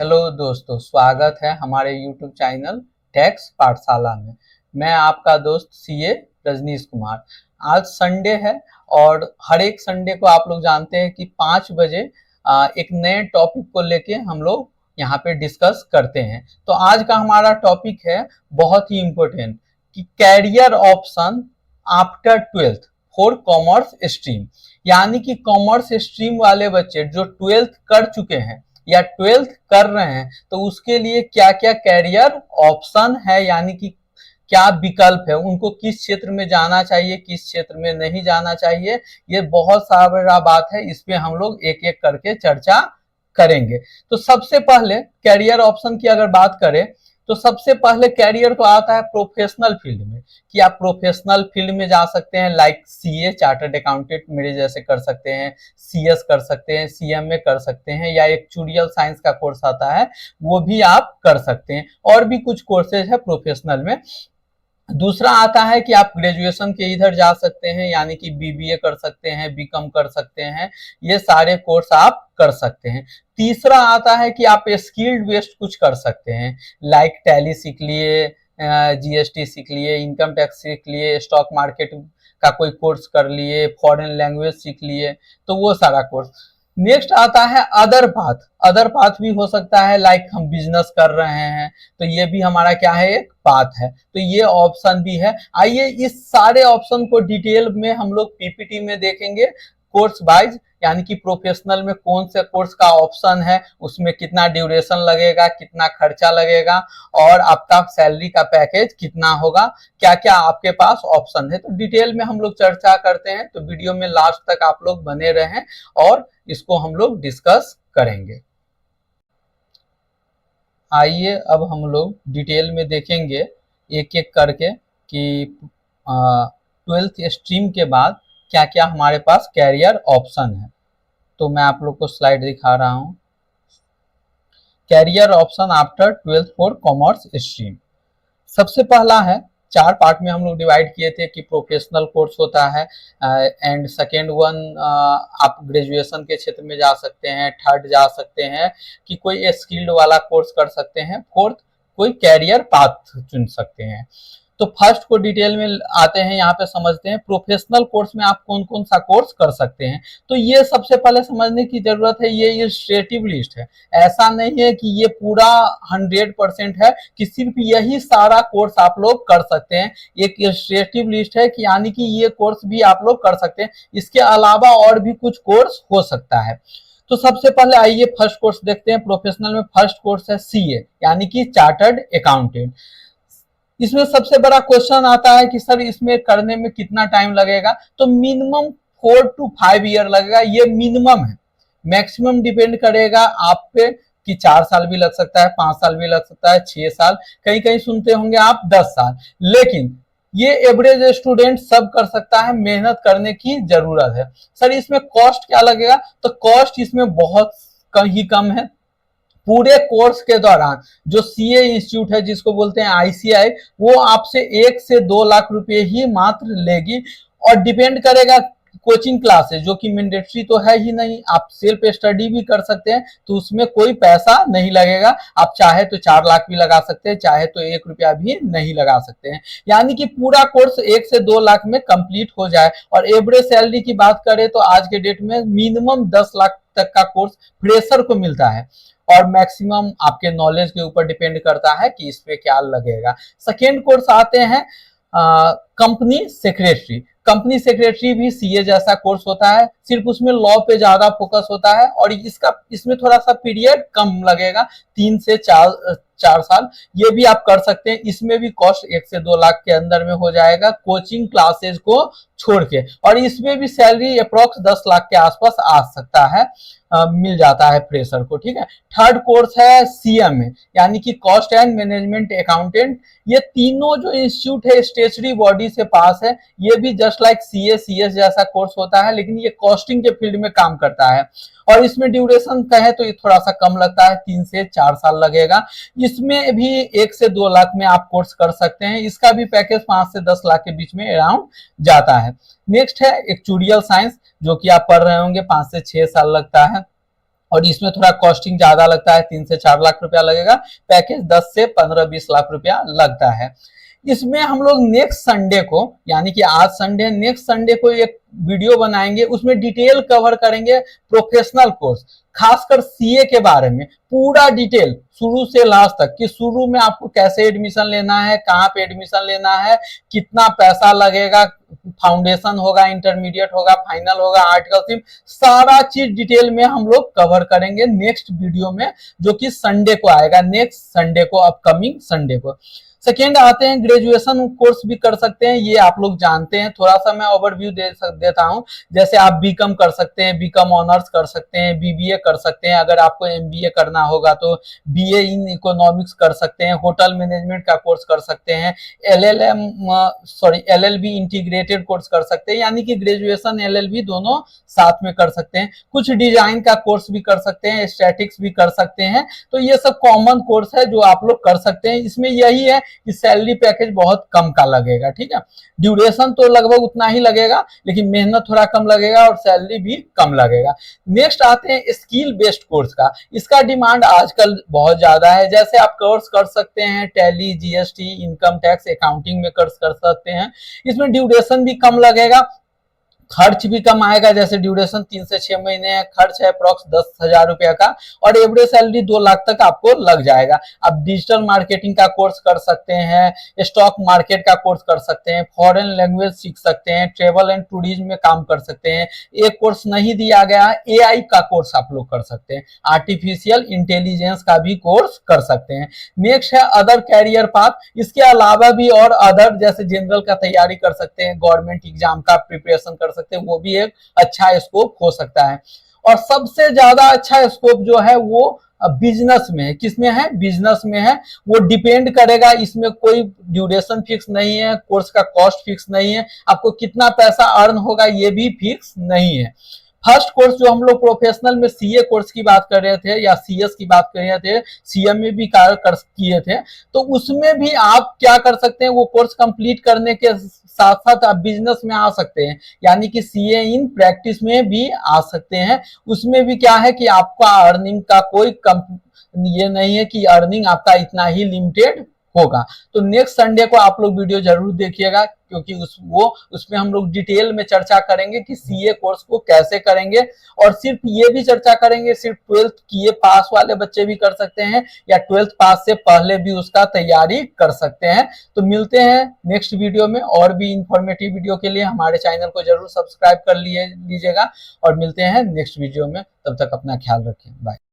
Hello दोस्तों, स्वागत है हमारे YouTube चैनल टैक्स पाठशाला में। मैं आपका दोस्त सीए रजनीश कुमार। आज संडे है और हर एक संडे को आप लोग जानते हैं कि 5 बजे एक नए टॉपिक को लेके हम लोग यहाँ पे डिस्कस करते हैं। तो आज का हमारा टॉपिक है बहुत ही इम्पोर्टेंट कि career option after 12th for commerce stream. यानी कि कॉमर्स स्ट्रीम वाले बच्चे जो 12th कर चुके हैं या 12th कर रहे हैं तो उसके लिए क्या क्या कैरियर ऑप्शन है, यानी कि क्या विकल्प है, उनको किस क्षेत्र में जाना चाहिए, किस क्षेत्र में नहीं जाना चाहिए। ये बहुत सारा बात है, इस पे हम लोग एक एक करके चर्चा करेंगे। तो सबसे पहले कैरियर ऑप्शन की अगर बात करें तो सबसे पहले कैरियर तो आता है प्रोफेशनल फील्ड में, कि आप प्रोफेशनल फील्ड में जा सकते हैं। लाइक सीए चार्टर्ड अकाउंटेंट मेरे जैसे कर सकते हैं, सीएस कर सकते हैं, सीएमए कर सकते हैं, या एक्चुरियल साइंस का कोर्स आता है वो भी आप कर सकते हैं। और भी कुछ कोर्सेज है प्रोफेशनल में। दूसरा आता है कि आप ग्रेजुएशन के इधर जा सकते हैं, यानी कि बीबीए कर सकते हैं, बीकॉम कर सकते हैं, ये सारे कोर्स आप कर सकते हैं। तीसरा आता है कि आप स्किल्ड बेस्ड कुछ कर सकते हैं, लाइक टैली सीख लिए, जीएसटी सीख लिए, इनकम टैक्स सीख लिए, स्टॉक मार्केट का कोई कोर्स कर लिए, फॉरेन लैंग्वेज सीख लिए, तो वो सारा कोर्स। नेक्स्ट आता है अदर पाथ। अदर पाथ भी हो सकता है, लाइक हम बिजनेस कर रहे हैं तो ये भी हमारा क्या है, एक पाथ है, तो ये ऑप्शन भी है। आइए इस सारे ऑप्शन को डिटेल में हम लोग पीपीटी में देखेंगे कोर्स वाइज, यानी कि प्रोफेशनल में कौन से कोर्स का ऑप्शन है, उसमें कितना ड्यूरेशन लगेगा, कितना खर्चा लगेगा, और आपका सैलरी का पैकेज कितना होगा, क्या क्या आपके पास ऑप्शन है। तो डिटेल में हम लोग चर्चा करते हैं, तो वीडियो में लास्ट तक आप लोग बने रहें और इसको हम लोग डिस्कस करेंगे। आइए अब हम लोग डिटेल में देखेंगे एक एक करके कि 12th स्ट्रीम के बाद क्या क्या हमारे पास कैरियर ऑप्शन है। तो मैं आप लोग को स्लाइड दिखा रहा हूं। Career option after 12th for commerce stream. सबसे पहला है, 4 पार्ट में हम लोग डिवाइड किए थे कि प्रोफेशनल कोर्स होता है, एंड सेकेंड वन आप ग्रेजुएशन के क्षेत्र में जा सकते हैं, थर्ड जा सकते हैं कि कोई स्किल्ड वाला कोर्स कर सकते हैं, फोर्थ कोई कैरियर पाथ चुन सकते हैं। तो फर्स्ट को डिटेल में आते हैं, यहाँ पे समझते हैं प्रोफेशनल कोर्स में आप कौन कौन सा कोर्स कर सकते हैं। तो ये सबसे पहले समझने की जरूरत है, ये इलस्ट्रेटिव लिस्ट है। ऐसा नहीं है कि ये पूरा 100% है कि सिर्फ यही सारा कोर्स आप लोग कर सकते हैं। एक इलस्ट्रेटिव लिस्ट है कि यानी कि ये कोर्स भी आप लोग कर सकते हैं, इसके अलावा और भी कुछ कोर्स हो सकता है। तो सबसे पहले आइए फर्स्ट कोर्स देखते हैं। प्रोफेशनल में फर्स्ट कोर्स है सीए, यानी कि चार्टर्ड अकाउंटेंट। इसमें सबसे बड़ा क्वेश्चन आता है कि सर इसमें करने में कितना टाइम लगेगा। तो मिनिमम 4 to 5 ईयर लगेगा, ये मिनिमम है। मैक्सिमम डिपेंड करेगा आप पे कि 4 साल भी लग सकता है, 5 साल भी लग सकता है, 6 साल, कहीं कहीं सुनते होंगे आप 10 साल। लेकिन ये एवरेज स्टूडेंट सब कर सकता है, मेहनत करने की जरूरत है। सर इसमें कॉस्ट क्या लगेगा, तो कॉस्ट इसमें बहुत ही कम है। पूरे कोर्स के दौरान जो सीए इंस्टीट्यूट है, जिसको बोलते हैं आईसीआई, वो आपसे 1 से 2 लाख रुपए ही मात्र लेगी। और डिपेंड करेगा कोचिंग क्लासेस, जो कि मैंडेटरी तो है ही नहीं, आप सेल्फ स्टडी भी कर सकते हैं, तो उसमें कोई पैसा नहीं लगेगा। आप चाहे तो 4 लाख भी लगा सकते हैं, चाहे तो 1 रुपया भी नहीं लगा सकते हैं। यानी कि पूरा कोर्स 1 से 2 लाख में कंप्लीट हो जाए। और एवरेज सैलरी की बात करें तो आज के डेट में मिनिमम 10 लाख तक का कोर्स फ्रेशर को मिलता है, और मैक्सिमम आपके नॉलेज के ऊपर डिपेंड करता है कि इस पे क्या लगेगा। सेकेंड कोर्स आते हैं कंपनी सेक्रेटरी। कंपनी सेक्रेटरी भी सीए जैसा कोर्स होता है, सिर्फ उसमें लॉ पे ज्यादा फोकस होता है, और इसमें थोड़ा सा पीरियड कम लगेगा, 3 से 4 साल। ये भी आप कर सकते हैं। इसमें भी कॉस्ट 1 से 2 लाख के अंदर में हो जाएगा, कोचिंग क्लासेस को छोड़ के। और इसमें भी सैलरी अप्रोक्स 10 लाख के आसपास आ सकता है, मिल जाता है फ्रेशर को। ठीक है। थर्ड कोर्स है सीएमए, यानी कि कॉस्ट एंड मैनेजमेंट अकाउंटेंट। ये तीनों जो इंस्टीट्यूट है स्टेचुटरी बॉडी से पास है। ये भी जस्ट लाइक सीए सीएस जैसा कोर्स होता है, लेकिन ये कॉस्टिंग के फील्ड में काम करता है। और इसमें ड्यूरेशन कहे तो ये थोड़ा सा कम लगता है, 3 से 4 साल लगेगा। इसमें भी 1 से 2 लाख में आप कोर्स कर सकते हैं। इसका भी पैकेज 5 से 10 लाख के बीच में अराउंड जाता है। नेक्स्ट है एक्चुरियल साइंस, जो कि आप पढ़ रहे होंगे, 5 से 6 साल लगता है। और इसमें थोड़ा कॉस्टिंग ज्यादा लगता है, 3 से 4 लाख रुपया लगेगा। पैकेज 10 से 15-20 लाख रुपया लगता है। इसमें हम लोग नेक्स्ट संडे को, यानी कि आज संडे, नेक्स्ट संडे को एक वीडियो बनाएंगे, उसमें डिटेल कवर करेंगे प्रोफेशनल कोर्स, खासकर सीए के बारे में पूरा डिटेल शुरू से लास्ट तक, कि शुरू में आपको कैसे एडमिशन लेना है, कहाँ पे एडमिशन लेना है, कितना पैसा लगेगा, फाउंडेशन होगा, इंटरमीडिएट होगा, फाइनल होगा, आर्टिकल सिम, सारा चीज डिटेल में हम लोग कवर करेंगे नेक्स्ट वीडियो में, जो कि संडे को आएगा, नेक्स्ट संडे को, अपकमिंग संडे को। सेकेंड आते हैं, ग्रेजुएशन कोर्स भी कर सकते हैं, ये आप लोग जानते हैं, थोड़ा सा मैं ओवरव्यू देता हूं। जैसे आप बीकॉम कर सकते हैं, बीकॉम ऑनर्स कर सकते हैं, बीबीए कर सकते हैं, अगर आपको एमबीए करना होगा तो बीए इन इकोनॉमिक्स कर सकते हैं, होटल मैनेजमेंट का कोर्स कर सकते हैं, एलएलबी इंटीग्रेटेड कोर्स कर सकते हैं, यानी कि ग्रेजुएशन एलएलबी दोनों साथ में कर सकते हैं। कुछ डिजाइन का कोर्स भी कर सकते हैं, स्टैटिक्स भी कर सकते हैं। तो ये सब कॉमन कोर्स है जो आप लोग कर सकते हैं। इसमें यही है कि सैलरी पैकेज बहुत कम का लगेगा, ठीक है। ड्यूरेशन तो लगभग उतना ही लगेगा, लेकिन मेहनत थोड़ा कम लगेगा और सैलरी भी कम लगेगा। नेक्स्ट आते हैं स्किल बेस्ड कोर्स का। इसका डिमांड आजकल बहुत ज्यादा है। जैसे आप कोर्स कर सकते हैं tally, GST, income tax, accounting में कोर्स कर सकते हैं। इसमें ड्यूरेशन भी कम लगेगा, खर्च भी कम आएगा। जैसे ड्यूरेशन 3 से 6 महीने है, खर्च है अप्रॉक्स 10,000 रुपया का, और एवरेज सैलरी 2 लाख तक आपको लग जाएगा। आप डिजिटल मार्केटिंग का कोर्स कर सकते हैं, स्टॉक मार्केट का कोर्स कर सकते हैं, फॉरेन लैंग्वेज सीख सकते हैं, ट्रेवल एंड टूरिज्म में काम कर सकते हैं। एक कोर्स नहीं दिया गया, एआई का कोर्स आप लोग कर सकते हैं, आर्टिफिशियल इंटेलिजेंस का भी कोर्स कर सकते हैं। नेक्स्ट है अदर कैरियर पाथ। इसके अलावा भी और अदर, जैसे जनरल का तैयारी कर सकते हैं, गवर्नमेंट एग्जाम का प्रिपरेशन कर सकते हैं, वो भी एक अच्छा स्कोप हो सकता है। और सबसे ज्यादा अच्छा स्कोप जो है वो बिजनेस में है। किसमें है? बिजनेस में है। वो डिपेंड करेगा, इसमें कोई ड्यूरेशन फिक्स नहीं है, कोर्स का कॉस्ट फिक्स नहीं है, आपको कितना पैसा अर्न होगा ये भी फिक्स नहीं है। फर्स्ट कोर्स जो हम लोग प्रोफेशनल में सीए कोर्स की बात कर रहे थे या सीएस की बात कर रहे थे, सीएम में भी कार्य कर किए थे, तो उसमें भी आप क्या कर सकते हैं, वो कोर्स कंप्लीट करने के साथ साथ आप बिजनेस में आ सकते हैं, यानी कि सीए इन प्रैक्टिस में भी आ सकते हैं। उसमें भी क्या है कि आपका अर्निंग का कोई ये नहीं है कि अर्निंग आपका इतना ही लिमिटेड होगा। तो नेक्स्ट संडे को आप लोग वीडियो जरूर देखिएगा, क्योंकि उसमें हम लोग डिटेल में चर्चा करेंगे कि सीए कोर्स को कैसे करेंगे। और सिर्फ ये भी चर्चा करेंगे, सिर्फ 12th किए पास वाले बच्चे भी कर सकते हैं या 12th पास से पहले भी उसका तैयारी कर सकते हैं। तो मिलते हैं नेक्स्ट वीडियो में। और भी इंफॉर्मेटिव वीडियो के लिए हमारे चैनल को जरूर सब्सक्राइब कर लीजिएगा, और मिलते हैं नेक्स्ट वीडियो में। तब तक अपना ख्याल रखें, बाय।